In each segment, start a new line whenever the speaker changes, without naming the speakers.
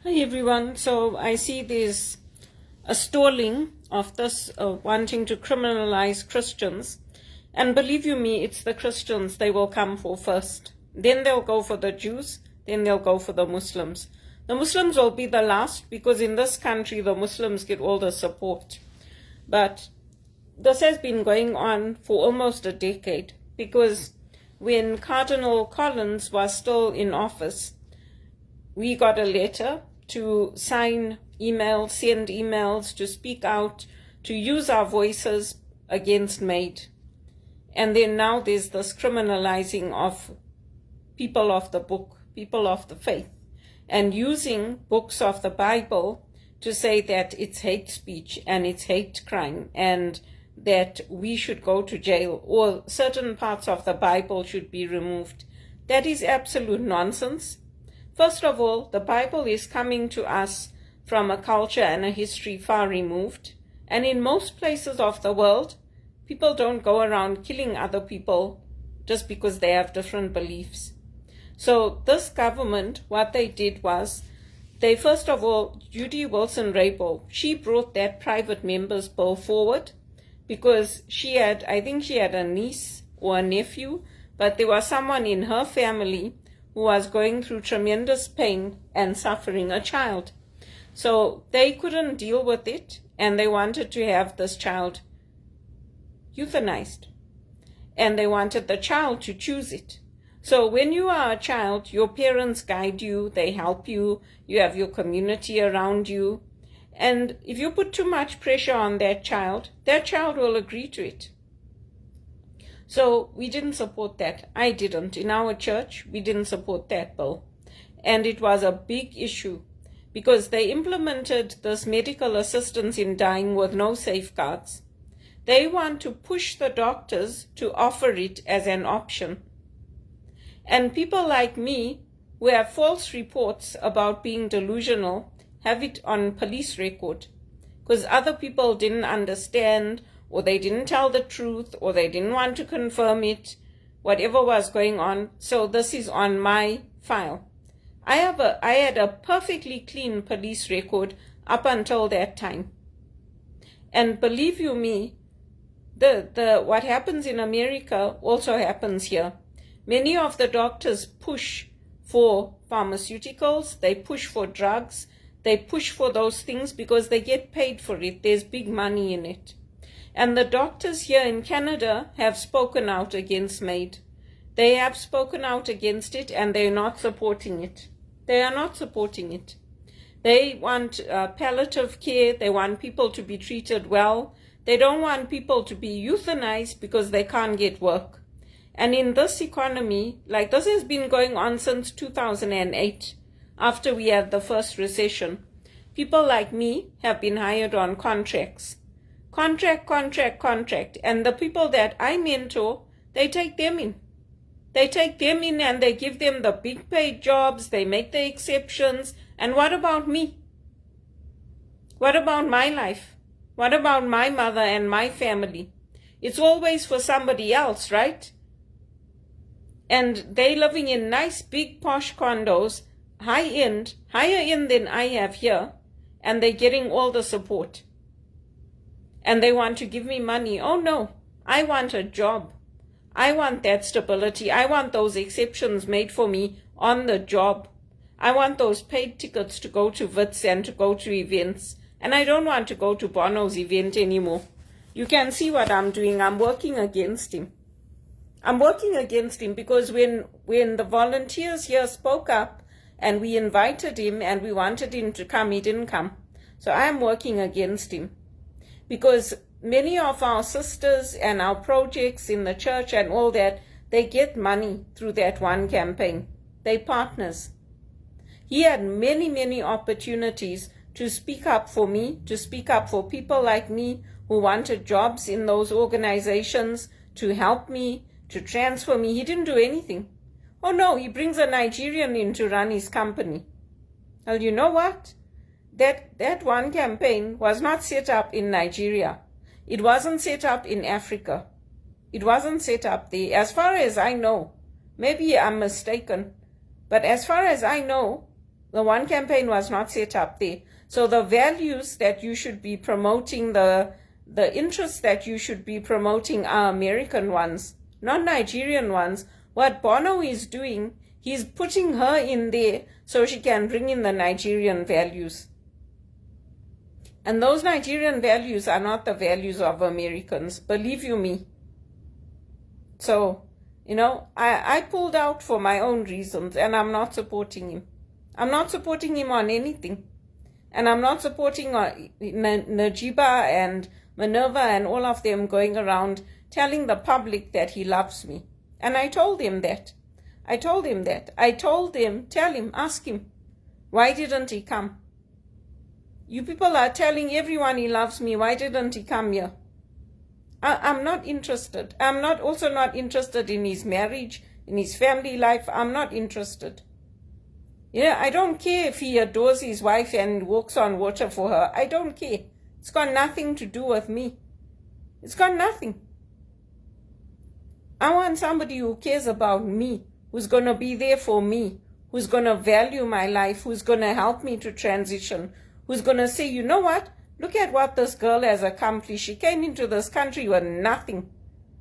Hi everyone. So I see there's a stalling of this wanting to criminalize Christians. And believe you me, it's the Christians they will come for first. Then they'll go for the Jews. Then they'll go for the Muslims. The Muslims will be the last because in this country the Muslims get all the support. But this has been going on for almost a decade because when Cardinal Collins was still in office, we got a letter to sign emails, send emails, to speak out, to use our voices against MAID. And then now there's this criminalizing of people of the book, people of the faith, and using books of the Bible to say that it's hate speech and it's hate crime and that we should go to jail or certain parts of the Bible should be removed. That is absolute nonsense. First of all, the Bible is coming to us from a culture and a history far removed. And in most places of the world, people don't go around killing other people just because they have different beliefs. So this government, what they did was, they first of all, Judy Wilson-Raybould, she brought that private members bill forward because I think she had a niece or a nephew, but there was someone in her family who was going through tremendous pain and suffering, a child. So they couldn't deal with it, and they wanted to have this child euthanized. And they wanted the child to choose it. So when you are a child, your parents guide you, they help you, you have your community around you. And if you put too much pressure on that child will agree to it. So we didn't support that. I didn't. In our church, we didn't support that bill. And it was a big issue because they implemented this medical assistance in dying with no safeguards. They want to push the doctors to offer it as an option. And people like me who have false reports about being delusional have it on police record because other people didn't understand, or they didn't tell the truth, or they didn't want to confirm it, whatever was going on. So this is on my file. I had a perfectly clean police record up until that time. And believe you me, what happens in America also happens here. Many of the doctors push for pharmaceuticals, they push for drugs, they push for those things because they get paid for it. There's big money in it. And the doctors here in Canada have spoken out against MAID. They have spoken out against it and they're not supporting it. They are not supporting it. They want palliative care. They want people to be treated well. They don't want people to be euthanized because they can't get work. And in this economy, like this has been going on since 2008, after we had the first recession, people like me have been hired on contracts. Contract. And the people that I mentor, they take them in. They take them in and they give them the big paid jobs. They make the exceptions. And what about me? What about my life? What about my mother and my family? It's always for somebody else, right? And they living in nice big posh condos, higher end than I have here. And they're getting all the support. And they want to give me money. Oh no, I want a job. I want that stability. I want those exceptions made for me on the job. I want those paid tickets to go to Wits and to go to events. And I don't want to go to Bono's event anymore. You can see what I'm doing. I'm working against him. I'm working against him because when the volunteers here spoke up and we invited him and we wanted him to come, he didn't come. So I'm working against him. Because many of our sisters and our projects in the church and all that, they get money through that one campaign. They partners. He had many opportunities to speak up for me, to speak up for people like me who wanted jobs in those organizations, to help me, to transfer me. He didn't do anything. Oh no, he brings a Nigerian in to run his company. Well, you know what? That one campaign was not set up in Nigeria. It wasn't set up in Africa. It wasn't set up there. As far as I know, maybe I'm mistaken, but as far as I know, The one campaign was not set up there. So the values that you should be promoting, the interests that you should be promoting are American ones, not Nigerian ones. What Bono is doing, he's putting her in there so she can bring in the Nigerian values. And those Nigerian values are not the values of Americans, believe you me. So, I pulled out for my own reasons, and I'm not supporting him. I'm not supporting him on anything. And I'm not supporting Najiba and Minerva and all of them going around telling the public that he loves me. And I told him that. I told him, tell him, ask him, why didn't he come? You people are telling everyone he loves me. Why didn't he come here? I'm not interested. I'm also not interested in his marriage, in his family life. I'm not interested. I don't care if he adores his wife and walks on water for her. I don't care. It's got nothing to do with me. It's got nothing. I want somebody who cares about me, who's going to be there for me, who's going to value my life, who's going to help me to transition, who's going to say, you know what? Look at what this girl has accomplished. She came into this country with nothing.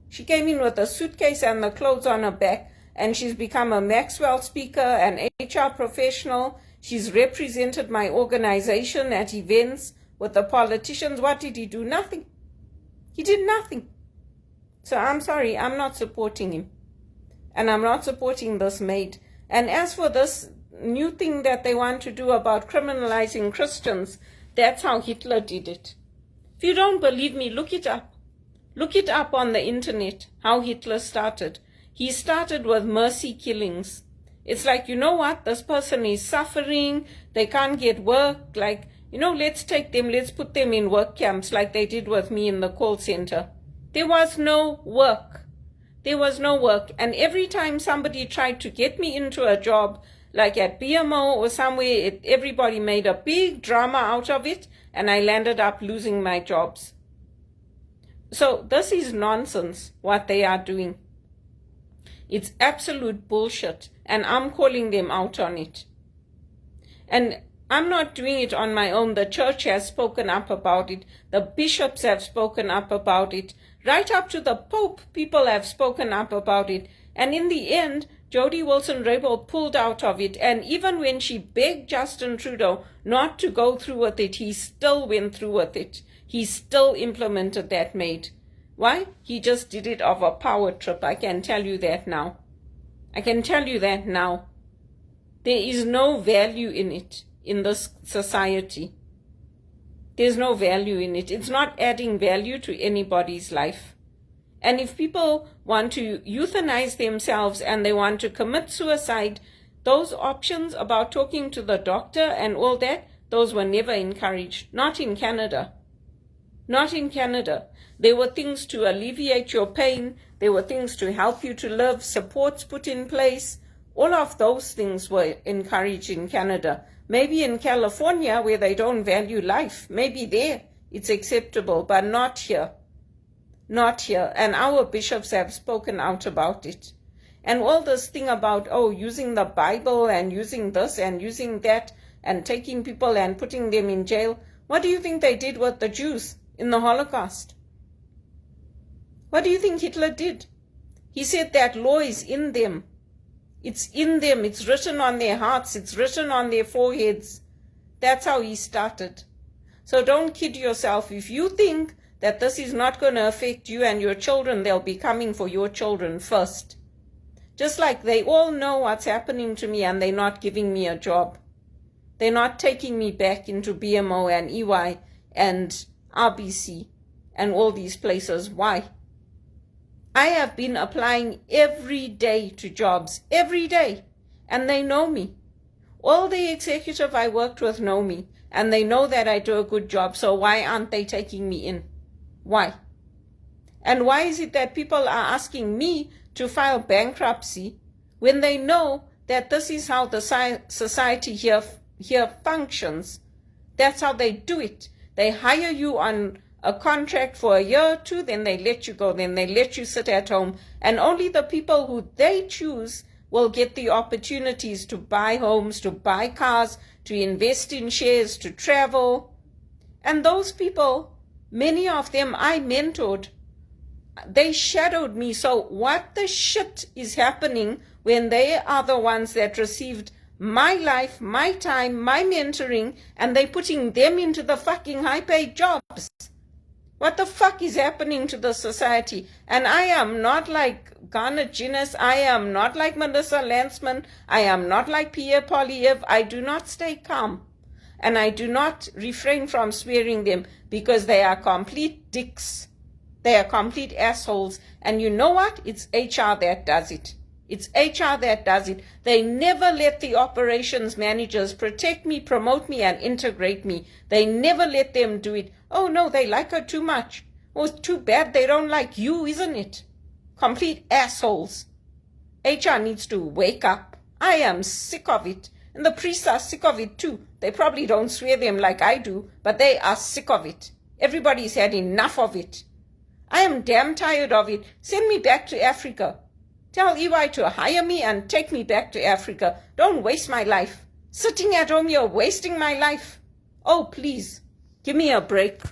She came in with a suitcase and the clothes on her back, and she's become a Maxwell speaker, an HR professional. She's represented my organization at events with the politicians. What did he do? Nothing. He did nothing. So I'm sorry, I'm not supporting him. And I'm not supporting this maid. And as for this new thing that they want to do about criminalizing Christians, that's how Hitler did it. If you don't believe me, look it up. Look it up on the internet, how Hitler started. He started with mercy killings. It's like, you know what, this person is suffering, they can't get work, like, let's take them, let's put them in work camps like they did with me in the call center. There was no work. There was no work. And every time somebody tried to get me into a job, like at BMO or somewhere, everybody made a big drama out of it, and I landed up losing my jobs. So this is nonsense, what they are doing. It's absolute bullshit, and I'm calling them out on it. And I'm not doing it on my own. The church has spoken up about it. The bishops have spoken up about it. Right up to the Pope, people have spoken up about it. And in the end, Jody Wilson-Raybould pulled out of it. And even when she begged Justin Trudeau not to go through with it, he still went through with it. He still implemented that maid. Why? He just did it of a power trip. I can tell you that now. I can tell you that now. There is no value in it, in this society. There's no value in it. It's not adding value to anybody's life. And if people want to euthanize themselves and they want to commit suicide, those options about talking to the doctor and all that, those were never encouraged. Not in Canada. Not in Canada. There were things to alleviate your pain. There were things to help you to live, supports put in place. All of those things were encouraged in Canada. Maybe in California, where they don't value life, maybe there it's acceptable, but not here. Not here. And our bishops have spoken out about it. And all this thing about, using the Bible and using this and using that and taking people and putting them in jail. What do you think they did with the Jews in the Holocaust? What do you think Hitler did? He said that law is in them. It's in them. It's written on their hearts. It's written on their foreheads. That's how he started. So don't kid yourself. If you think that this is not going to affect you and your children, they'll be coming for your children first. Just like they all know what's happening to me and they're not giving me a job. They're not taking me back into BMO and EY and RBC and all these places. Why? I have been applying every day to jobs, every day, and they know me. All the executive I worked with know me, and they know that I do a good job, so why aren't they taking me in? Why? And why is it that people are asking me to file bankruptcy when they know that this is how the society here functions? That's how they do it. They hire you on a contract for a year or two, then they let you go, then they let you sit at home, and only the people who they choose will get the opportunities to buy homes, to buy cars, to invest in shares, to travel. And those people, many of them I mentored, they shadowed me. So what the shit is happening when they are the ones that received my life, my time, my mentoring, and they're putting them into the fucking high-paid jobs? What the fuck is happening to the society? And I am not like Garnet Guinness. I am not like Melissa Lanzman. I am not like Pierre Poilievre. I do not stay calm. And I do not refrain from swearing them because they are complete dicks. They are complete assholes. And you know what? It's HR that does it. It's HR that does it. They never let the operations managers protect me, promote me, and integrate me. They never let them do it. Oh no, they like her too much. Oh, it's too bad they don't like you, isn't it? Complete assholes. HR needs to wake up. I am sick of it. And the priests are sick of it too. They probably don't swear them like I do, but they are sick of it. Everybody's had enough of it. I am damn tired of it. Send me back to Africa. Tell EY to hire me and take me back to Africa. Don't waste my life. Sitting at home, you're wasting my life. Oh, please, give me a break.